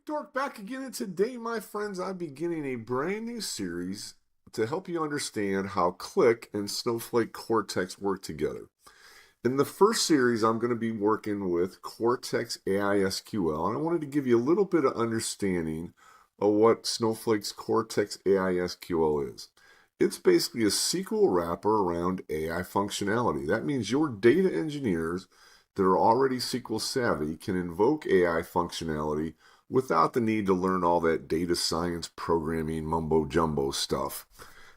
Dork back again, and today, my friends, I'm beginning a brand new series to help you understand how Qlik and Snowflake Cortex work together. In the first series, I'm going to be working with Cortex AI SQL, and I wanted to give you a little bit of understanding of what Snowflake's Cortex AI SQL is. It's basically a SQL wrapper around AI functionality. That means your data engineers that are already SQL savvy can invoke AI functionality without the need to learn all that data science programming mumbo jumbo stuff.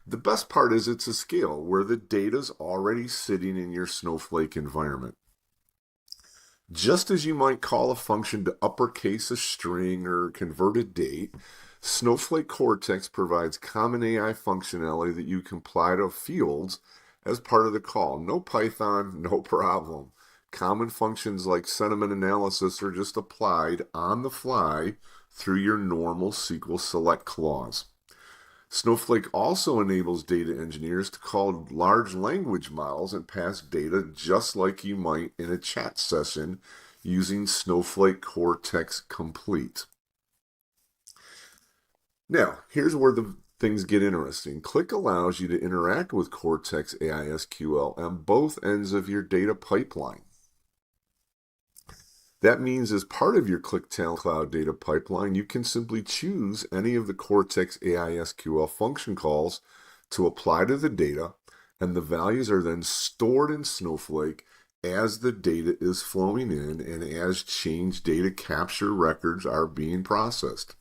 The best part is it's a scale where the data's already sitting in your Snowflake environment. Just as you might call a function to uppercase a string or convert a date, Snowflake Cortex provides common AI functionality that you can apply to fields as part of the call. No Python, no problem. Common functions like sentiment analysis are just applied on the fly through your normal SQL select clause. Snowflake also enables data engineers to call large language models and pass data just like you might in a chat session using Snowflake Cortex Complete. Now, here's where the things get interesting. Qlik allows you to interact with Cortex AI SQL on both ends of your data pipeline. That means as part of your Qlik Talend Cloud data pipeline, you can simply choose any of the Cortex AI SQL function calls to apply to the data, and the values are then stored in Snowflake as the data is flowing in and as change data capture records are being processed.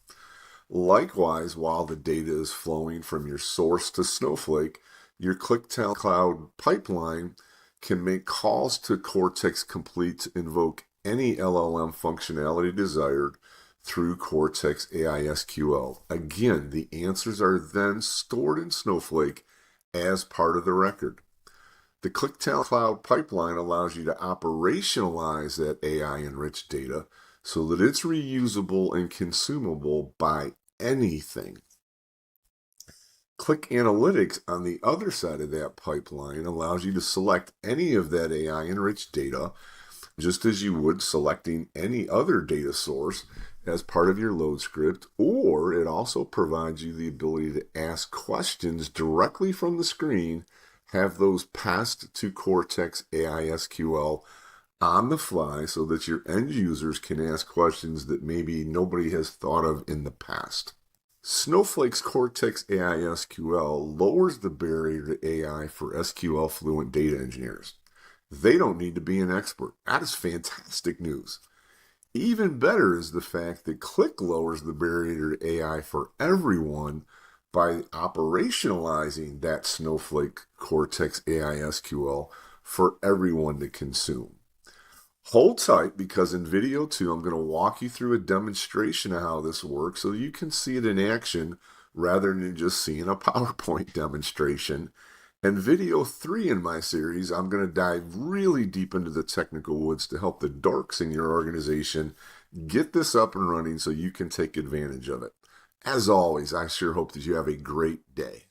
Likewise, while the data is flowing from your source to Snowflake, your Qlik Talend Cloud pipeline can make calls to Cortex Complete to invoke any LLM functionality desired through Cortex AI SQL. Again, the answers are then stored in Snowflake as part of the record. The Qlik Talend Cloud pipeline allows you to operationalize that AI-enriched data so that it's reusable and consumable by anything. Qlik Analytics on the other side of that pipeline allows you to select any of that AI-enriched data just as you would selecting any other data source as part of your load script, or it also provides you the ability to ask questions directly from the screen, have those passed to Cortex AI SQL on the fly so that your end users can ask questions that maybe nobody has thought of in the past. Snowflake's Cortex AI SQL lowers the barrier to AI for SQL fluent data engineers. They don't need to be an expert. That is fantastic news. Even better is the fact that Qlik lowers the barrier to AI for everyone by operationalizing that Snowflake Cortex AI SQL for everyone to consume. Hold tight, because in video 2, I'm going to walk you through a demonstration of how this works so you can see it in action rather than just seeing a PowerPoint demonstration. In video 3 in my series, I'm going to dive really deep into the technical woods to help the dorks in your organization get this up and running so you can take advantage of it. As always, I sure hope that you have a great day.